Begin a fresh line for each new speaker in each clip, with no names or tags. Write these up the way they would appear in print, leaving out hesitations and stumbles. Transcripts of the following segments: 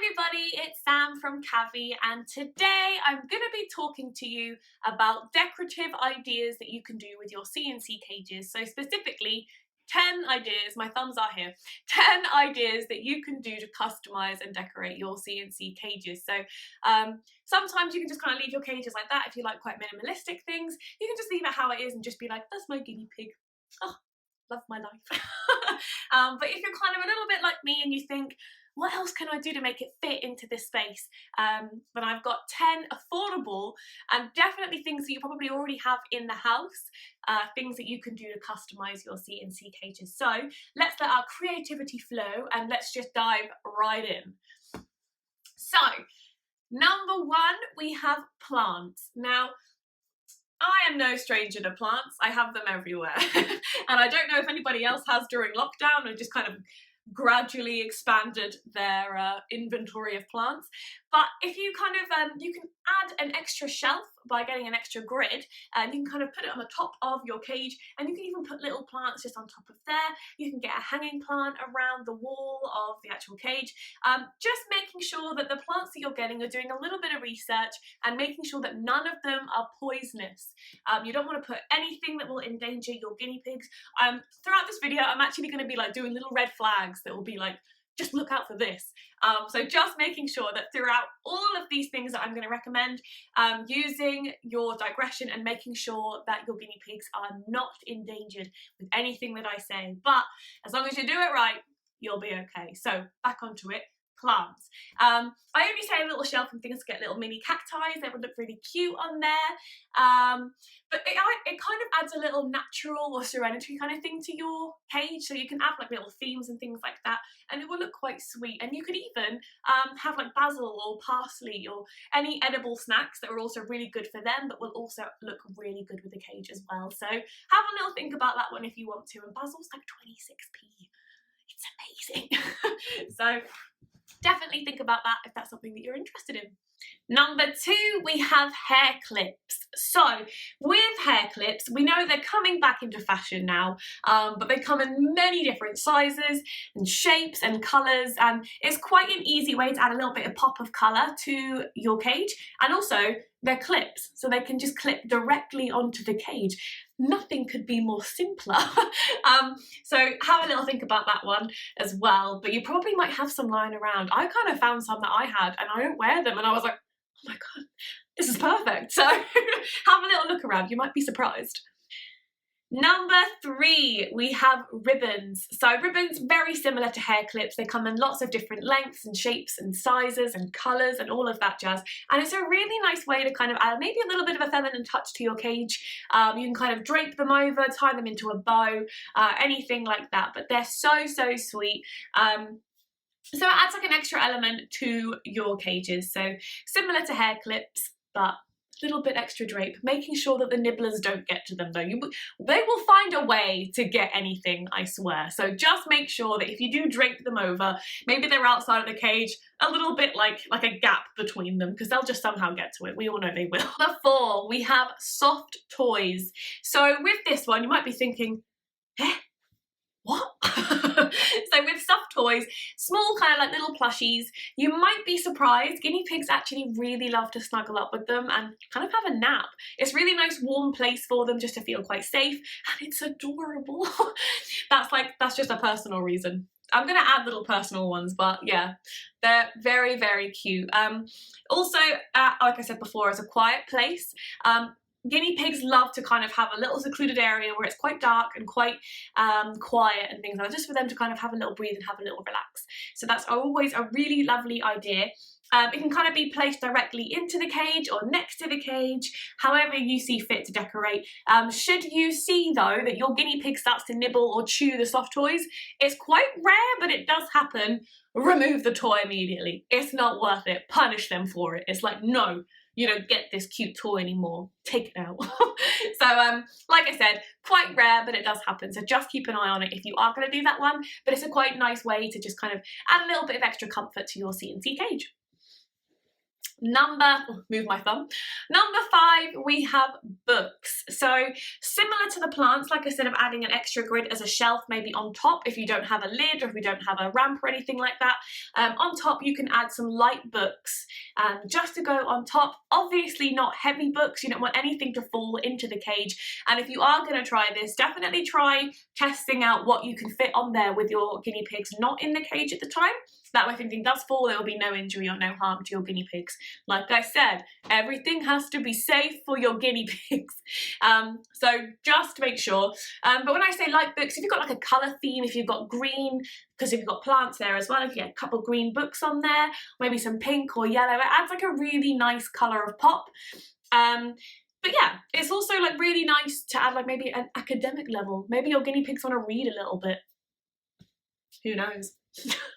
everybody, it's Sam from Kavee, and today I'm going to be talking to you about decorative ideas that you can do with your C&C cages. So specifically 10 ideas, my thumbs are here, 10 ideas that you can do to customize and decorate your C&C cages. So sometimes you can just kind of leave your cages like that if you like quite minimalistic things. You can just leave it how it is and just be like, that's my guinea pig. Oh, love my life. But if you're kind of a little bit like me and you think, what else can I do to make it fit into this space? Then I've got 10 affordable and definitely things that you probably already have in the house, things that you can do to customize your C&C cages. So let's let our creativity flow and let's just dive right in. So number one, we have plants. Now, I am no stranger to plants. I have them everywhere. And I don't know if anybody else has during lockdown or just kind of gradually expanded their inventory of plants. But if you kind of, you can add an extra shelf by getting an extra grid, and you can kind of put it on the top of your cage, and you can even put little plants just on top of there. You can get a hanging plant around the wall of the actual cage. Just making sure that the plants that you're getting are doing a little bit of research and making sure that none of them are poisonous. You don't want to put anything that will endanger your guinea pigs. Throughout this video, I'm actually going to be like doing little red flags that will be like, just look out for this. So just making sure that throughout all of these things that I'm going to recommend, using your digression and making sure that your guinea pigs are not endangered with anything that I say. But as long as you do it right, you'll be okay. So back onto it. Plants. I only say a little shelf and things to get little mini cacti. They would look really cute on there. But it kind of adds a little natural or serenity kind of thing to your cage. So you can add like little themes and things like that, and it will look quite sweet. And you could even have like basil or parsley or any edible snacks that are also really good for them, but will also look really good with the cage as well. So have a little think about that one if you want to. And basil's like 26p. It's amazing. So definitely think about that if that's something that you're interested in. Number two, we have hair clips. So with hair clips, we know they're coming back into fashion now, but they come in many different sizes and shapes and colours, and it's quite an easy way to add a little bit of pop of colour to your cage. And also they're clips, so they can just clip directly onto the cage. Nothing could be more simpler. So have a little think about that one as well, but you probably might have some lying around. I kind of found some that I had and I don't wear them, and I was like, oh my god, this is perfect. So have a little look around, you might be surprised. Number three, we have ribbons. So ribbons, very similar to hair clips. They come in lots of different lengths and shapes and sizes and colours and all of that jazz. And it's a really nice way to kind of add maybe a little bit of a feminine touch to your cage. You can kind of drape them over, tie them into a bow, anything like that. But they're so, so sweet. So it adds like an extra element to your cages. So similar to hair clips, but little bit extra drape, making sure that the nibblers don't get to them though. They will find a way to get anything, I swear. So just make sure that if you do drape them over, maybe they're outside of the cage, a little bit like a gap between them, because they'll just somehow get to it. We all know they will. Number four, we have soft toys. So with this one, you might be thinking, eh? What? So with soft toys, small kind of like little plushies, you might be surprised. Guinea pigs actually really love to snuggle up with them and kind of have a nap. It's a really nice warm place for them just to feel quite safe, and it's adorable. That's just a personal reason. I'm going to add little personal ones, but yeah, they're very, very cute. Also, like I said before, as a quiet place, guinea pigs love to kind of have a little secluded area where it's quite dark and quite quiet and things like that, just for them to kind of have a little breathe and have a little relax. So that's always a really lovely idea. It can kind of be placed directly into the cage or next to the cage, however you see fit to decorate. Should you see though that your guinea pig starts to nibble or chew the soft toys, it's quite rare, but it does happen. Remove the toy immediately. It's not worth it. Punish them for it. It's like, no, you don't get this cute toy anymore. Take it out. So like I said, quite rare, but it does happen. So just keep an eye on it if you are going to do that one. But it's a quite nice way to just kind of add a little bit of extra comfort to your C&C cage. Move my thumb. Number 5, we have books. So similar to the plants, like I said, of adding an extra grid as a shelf, maybe on top if you don't have a lid or if you don't have a ramp or anything like that. On top, you can add some light books just to go on top. Obviously not heavy books. You don't want anything to fall into the cage. And if you are going to try this, definitely try testing out what you can fit on there with your guinea pigs not in the cage at the time. That way if anything does fall, there will be no injury or no harm to your guinea pigs. Like I said, everything has to be safe for your guinea pigs. So just make sure. But when I say light books, if you've got like a colour theme, if you've got green, because if you've got plants there as well, if you get a couple of green books on there, maybe some pink or yellow, it adds like a really nice colour of pop. But yeah, it's also like really nice to add like maybe an academic level. Maybe your guinea pigs want to read a little bit. Who knows?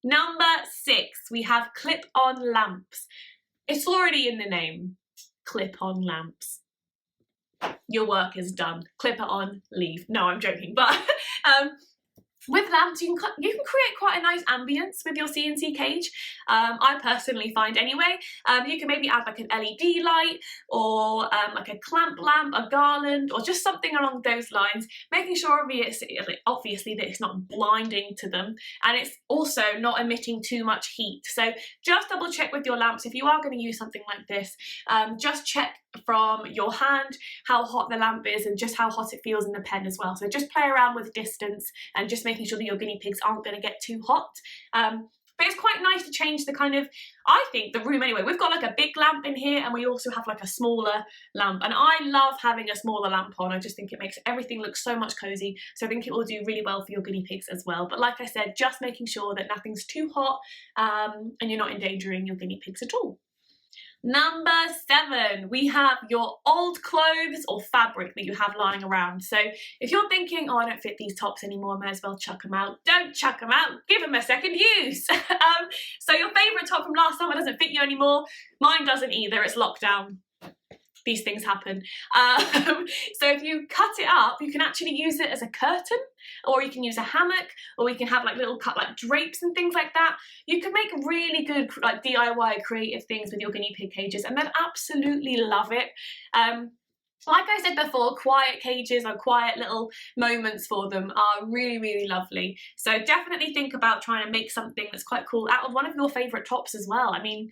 Number 6, we have clip-on lamps. It's already in the name, clip-on lamps. Your work is done. Clip it on, leave. No, I'm joking, but with lamps, you can create quite a nice ambience with your C&C cage. I personally find anyway. You can maybe add like an LED light or like a clamp lamp, a garland, or just something along those lines, making sure obviously that it's not blinding to them and it's also not emitting too much heat. So just double check with your lamps if you are going to use something like this. Just check from your hand how hot the lamp is and just how hot it feels in the pen as well. So just play around with distance and just making sure that your guinea pigs aren't going to get too hot. But it's quite nice to change the kind of, I think, the room anyway. We've got like a big lamp in here and we also have like a smaller lamp. And I love having a smaller lamp on. I just think it makes everything look so much cozy. So I think it will do really well for your guinea pigs as well. But like I said, just making sure that nothing's too hot and you're not endangering your guinea pigs at all. Number 7, we have your old clothes or fabric that you have lying around. So if you're thinking, oh, I don't fit these tops anymore, I may as well chuck them out. Don't chuck them out, give them a second use. So your favourite top from last summer doesn't fit you anymore. Mine doesn't either, it's lockdown. These things happen. So if you cut it up, you can actually use it as a curtain, or you can use a hammock, or we can have like little cut like drapes and things like that. You can make really good like DIY creative things with your guinea pig cages and they'll absolutely love it. Like I said before, quiet cages or quiet little moments for them are really, really lovely. So definitely think about trying to make something that's quite cool out of one of your favourite tops as well. I mean,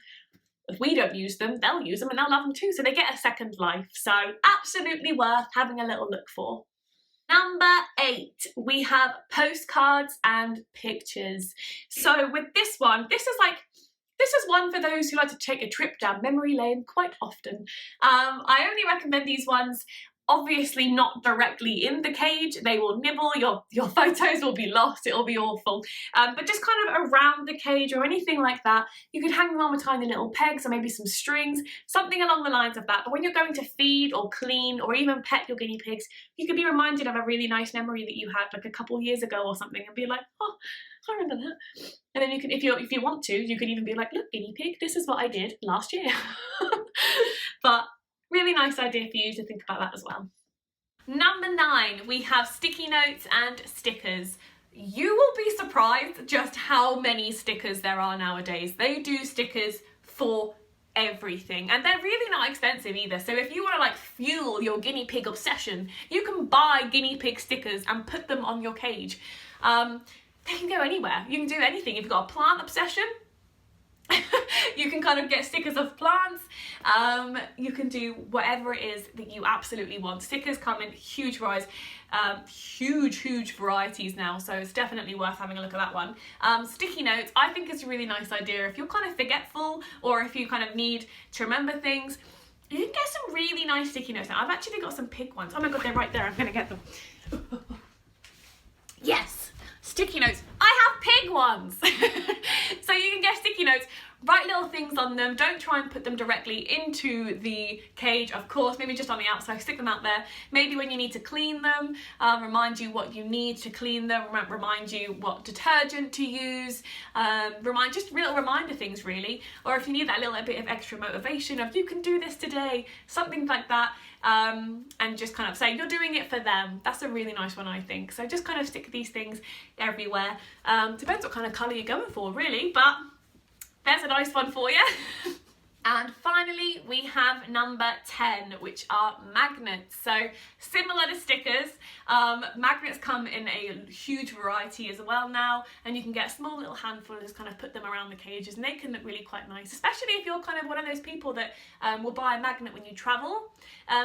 if we don't use them, they'll use them and they'll love them too. So they get a second life. So absolutely worth having a little look for. Number 8, we have postcards and pictures. So with this one, this is one for those who like to take a trip down memory lane quite often. I only recommend these ones obviously not directly in the cage. They will nibble, your photos will be lost, it'll be awful. But just kind of around the cage or anything like that, you could hang them on with tiny little pegs or maybe some strings, something along the lines of that. But when you're going to feed or clean or even pet your guinea pigs, you could be reminded of a really nice memory that you had like a couple years ago or something and be like, oh, I remember that. And then you can, if you want to, you could even be like, look, guinea pig, this is what I did last year. But really nice idea for you to think about that as well. Number 9, we have sticky notes and stickers. You will be surprised just how many stickers there are nowadays. They do stickers for everything and they're really not expensive either. So if you want to like fuel your guinea pig obsession, you can buy guinea pig stickers and put them on your cage. They can go anywhere. You can do anything. If you've got a plant obsession, you can kind of get stickers of plants. You can do whatever it is that you absolutely want. Stickers come in huge varieties now, so it's definitely worth having a look at that one. Sticky notes, I think is a really nice idea. If you're kind of forgetful or if you kind of need to remember things, you can get some really nice sticky notes. Now, I've actually got some pig ones. Oh my god, they're right there. I'm going to get them. Yes, sticky notes. I have pig ones. So you can get sticky notes, write little things on them. Don't try and put them directly into the cage, of course, maybe just on the outside, stick them out there. Maybe when you need to clean them, remind you what you need to clean them, remind you what detergent to use, just little reminder things really. Or if you need that little bit of extra motivation of you can do this today, something like that. And just kind of say you're doing it for them. That's a really nice one, I think. So just kind of stick these things everywhere. Depends what kind of colour you're going for really, but there's a nice one for you. And finally, we have number 10, which are magnets. So similar to stickers, magnets come in a huge variety as well now, and you can get a small little handful and just kind of put them around the cages, and they can look really quite nice, especially if you're kind of one of those people that will buy a magnet when you travel.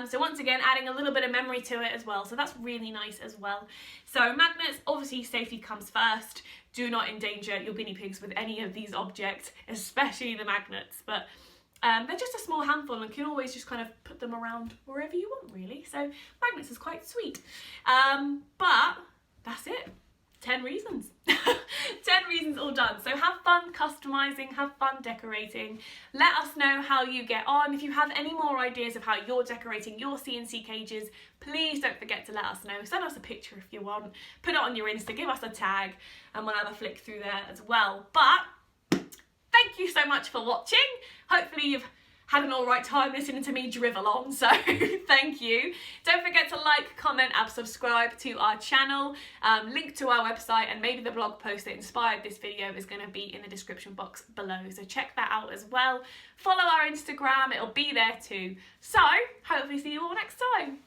So once again, adding a little bit of memory to it as well. So that's really nice as well. So magnets, obviously safety comes first. Do not endanger your guinea pigs with any of these objects, especially the magnets. But they're just a small handful and can always just kind of put them around wherever you want, really. So magnets is quite sweet. But that's it. 10 reasons. 10 reasons all done. So have fun customizing, have fun decorating. Let us know how you get on. If you have any more ideas of how you're decorating your C&C cages, please don't forget to let us know. Send us a picture if you want. Put it on your Insta, give us a tag, and we'll have a flick through there as well. But thank you so much for watching. Hopefully you've had an alright time listening to me drivel on, so thank you. Don't forget to like, comment and subscribe to our channel. Link to our website and maybe the blog post that inspired this video is going to be in the description box below, so check that out as well. Follow our Instagram, it'll be there too. So hopefully see you all next time.